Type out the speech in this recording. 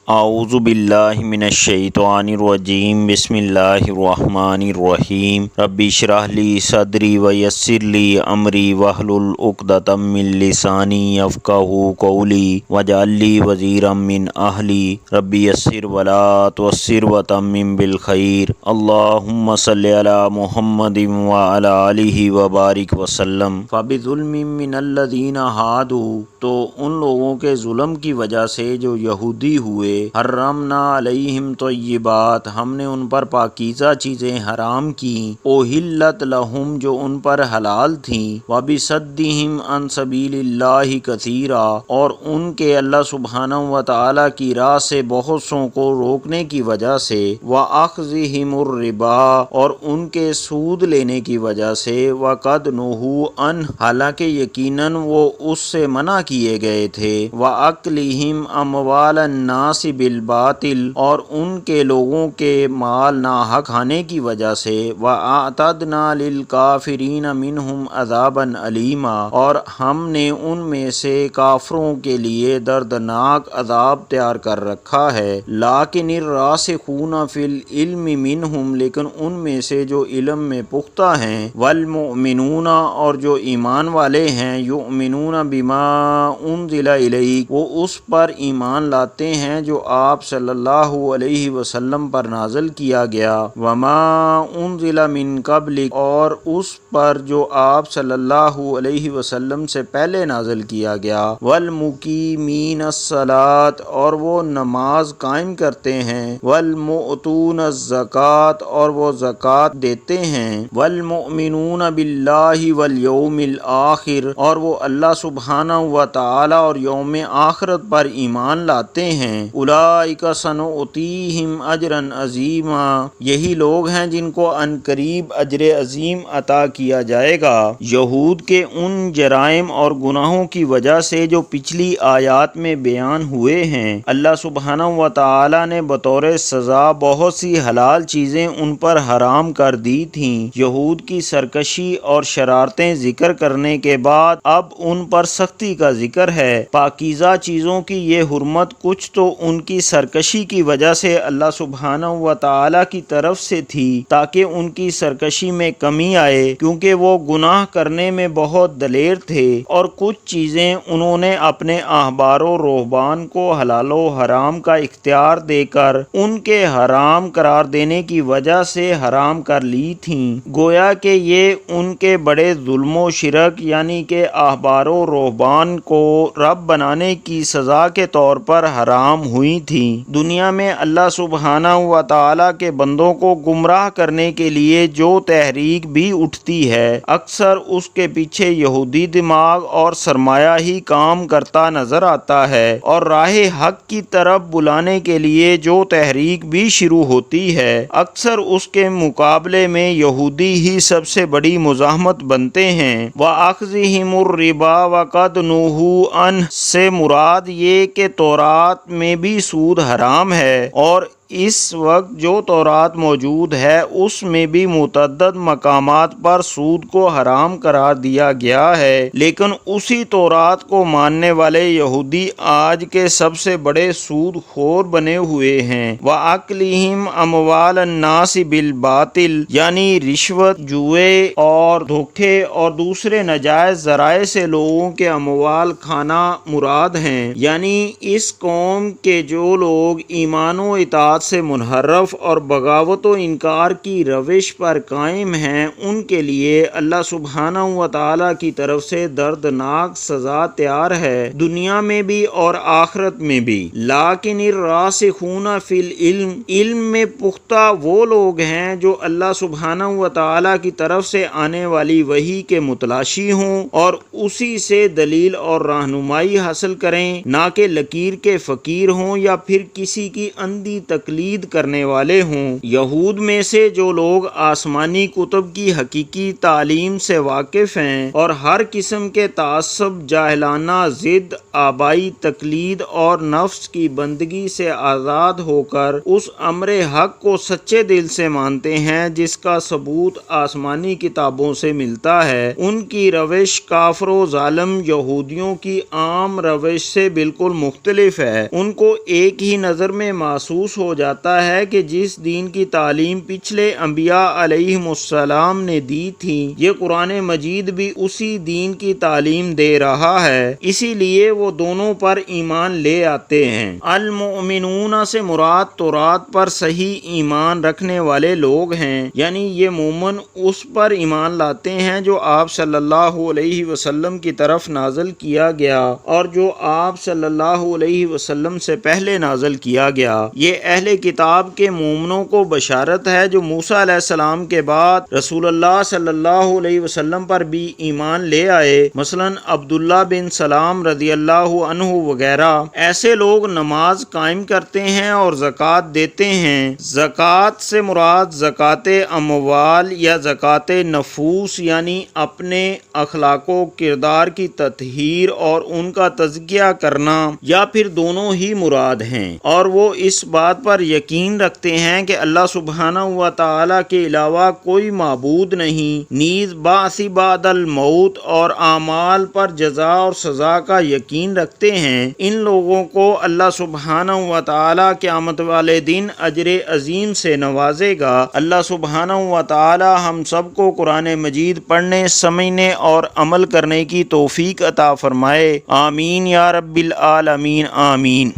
اعوذ باللہ من الشیطان الرجیم بسم اللہ الرحمن الرحیم رب اشرح لی صدری ویسر لی امری واحلل عقدۃ من لسانی یفقہوا قولی واجعل لی وزیرا من اہلی رب یسر ولا تعسر وتمم بالخیر اللہم صلی علی محمد وعلی آلہ وبارک وسلم فبظلم من الذین ہادوا، تو ان لوگوں کے ظلم کی وجہ سے جو یہودی ہوئے، حرمنا علیہم طیبات، ہم نے ان پر پاکیزہ چیزیں حرام کیں، احلت لہم، جو ان پر حلال تھیں، وبصدہم عن سبیل اللہ کثیرا، اور ان کے اللہ سبحانہ و تعالی کی راہ سے بہت سوں کو روکنے کی وجہ سے، واخذہم الربا، اور ان کے سود لینے کی وجہ سے، وقد نہوا عنہ، حالانکہ یقیناً وہ اس سے منع کیے گئے تھے، واکلہم اموال الناس بالباطل، اور ان کے لوگوں کے مال ناحق کھانے کی وجہ سے، واعتدنا للکافرین منہم عذابا علیما، اور ہم نے ان میں سے کافروں کے لیے دردناک عذاب تیار کر رکھا ہے۔ لیکن الراسخون فی العلم منہم، لیکن ان میں سے جو علم میں پختہ ہیں، والمؤمنون، اور جو ایمان والے ہیں، یؤمنون بما انزل الیک، وہ اس پر ایمان لاتے ہیں جو آپ صلی اللہ علیہ وسلم پر نازل کیا گیا، وما انزل من قبلک، اور اس پر جو آپ صلی اللہ علیہ وسلم سے پہلے نازل کیا گیا، والمقیمین الصلاۃ، اور وہ نماز قائم کرتے ہیں، والمؤتون الزکوٰۃ، اور وہ زکوٰۃ دیتے ہیں، والمؤمنون باللہ والیوم الآخر، اور وہ اللہ سبحانہ و تعالی اور یوم آخرت پر ایمان لاتے ہیں، اولئک سنؤتیہم اجرا عظیما، یہی لوگ ہیں جن کو عنقریب اجر عظیم عطا کیا جائے گا۔ یہود کے ان جرائم اور گناہوں کی وجہ سے جو پچھلی آیات میں بیان ہوئے ہیں، اللہ سبحانہ و تعالی نے بطور سزا بہت سی حلال چیزیں ان پر حرام کر دی تھیں۔ یہود کی سرکشی اور شرارتیں ذکر کرنے کے بعد اب ان پر سختی کا ذکر ہے۔ پاکیزہ چیزوں کی یہ حرمت کچھ تو ان کی سرکشی کی وجہ سے اللہ سبحانہ و تعالی کی طرف سے تھی، تاکہ ان کی سرکشی میں کمی آئے، کیونکہ وہ گناہ کرنے میں بہت دلیر تھے، اور کچھ چیزیں انہوں نے اپنے احبار و رہبان کو حلال و حرام کا اختیار دے کر ان کے حرام قرار دینے کی وجہ سے حرام کر لی تھیں، گویا کہ یہ ان کے بڑے ظلم و شرک، یعنی کہ احبار و رہبان کو رب بنانے کی سزا کے طور پر حرام ہوئی تھیں۔ دنیا میں اللہ سبحانہ و تعالی کے بندوں کو گمراہ کرنے کے لیے جو تحریک بھی اٹھتی ہے، اکثر اس کے پیچھے یہودی دماغ اور سرمایہ ہی کام کرتا نظر آتا ہے، اور راہ حق کی طرف بلانے کے لیے جو تحریک بھی شروع ہوتی ہے، اکثر اس کے مقابلے میں یہودی ہی سب سے بڑی مزاحمت بنتے ہیں۔ وَأَخْذِهِمُ الرِّبَا وَقَدْ نُهُوا عَنْهُ، سے مراد یہ کہ تورات میں بھی سود حرام ہے، اور اس وقت جو تورات موجود ہے اس میں بھی متعدد مقامات پر سود کو حرام قرار دیا گیا ہے، لیکن اسی تورات کو ماننے والے یہودی آج کے سب سے بڑے سود خور بنے ہوئے ہیں۔ وَأَكْلِهِمْ أَمْوَالَ النَّاسِ بِالْبَاطِلِ، یعنی رشوت، جوئے اور دھوکے اور دوسرے ناجائز ذرائع سے لوگوں کے اموال کھانا مراد ہیں، یعنی اس قوم کے جو لوگ ایمان و اطاعت سے منحرف اور بغاوت و انکار کی روش پر قائم ہیں، ان کے لیے اللہ سبحانہ و تعالی کی طرف سے دردناک سزا تیار ہے، دنیا میں بھی اور آخرت میں بھی۔ لیکن الراسخون فی العلم، علم میں پختہ وہ لوگ ہیں جو اللہ سبحانہ و تعالی کی طرف سے آنے والی وحی کے متلاشی ہوں اور اسی سے دلیل اور رہنمائی حاصل کریں، نہ کہ لکیر کے فقیر ہوں یا پھر کسی کی اندھی تقلید تقلید کرنے والے ہوں۔ یہود میں سے جو لوگ آسمانی کتب کی حقیقی تعلیم سے واقف ہیں اور ہر قسم کے تعصب، جاہلانہ ضد، آبائی تقلید اور نفس کی بندگی سے آزاد ہو کر اس امر حق کو سچے دل سے مانتے ہیں جس کا ثبوت آسمانی کتابوں سے ملتا ہے، ان کی روش کافر و ظالم یہودیوں کی عام روش سے بالکل مختلف ہے۔ ان کو ایک ہی نظر میں محسوس ہو جاتا ہے کہ جس دین کی تعلیم پچھلے انبیاء علیہم السلام نے دی تھی، یہ قرآن مجید بھی اسی دین کی تعلیم دے رہا ہے، اسی لیے وہ دونوں پر ایمان لے آتے ہیں۔ المؤمنون سے مراد تورات پر صحیح ایمان رکھنے والے لوگ ہیں، یعنی یہ مومن اس پر ایمان لاتے ہیں جو آپ صلی اللہ علیہ وسلم کی طرف نازل کیا گیا اور جو آپ صلی اللہ علیہ وسلم سے پہلے نازل کیا گیا۔ یہ اہل کتاب کے مومنوں کو بشارت ہے جو موسیٰ علیہ السلام کے بعد رسول اللہ صلی اللہ علیہ وسلم پر بھی ایمان لے آئے، مثلا عبداللہ بن سلام رضی اللہ عنہ وغیرہ۔ ایسے لوگ نماز قائم کرتے ہیں اور زکوٰۃ دیتے ہیں۔ زکوٰۃ سے مراد زکوٰۃ اموال یا زکوٰۃ نفوس، یعنی اپنے اخلاق و کردار کی تطہیر اور ان کا تزکیہ کرنا، یا پھر دونوں ہی مراد ہیں، اور وہ اس بات پر یقین رکھتے ہیں کہ اللہ سبحانہ و تعالیٰ کے علاوہ کوئی معبود نہیں، نیز بعث بعد الموت اور اعمال پر جزا اور سزا کا یقین رکھتے ہیں۔ ان لوگوں کو اللہ سبحانہ و تعالیٰ قیامت والے دن اجر عظیم سے نوازے گا۔ اللہ سبحانہ و تعالیٰ ہم سب کو قرآن مجید پڑھنے، سمجھنے اور عمل کرنے کی توفیق عطا فرمائے۔ آمین یا رب العالمین، آمین۔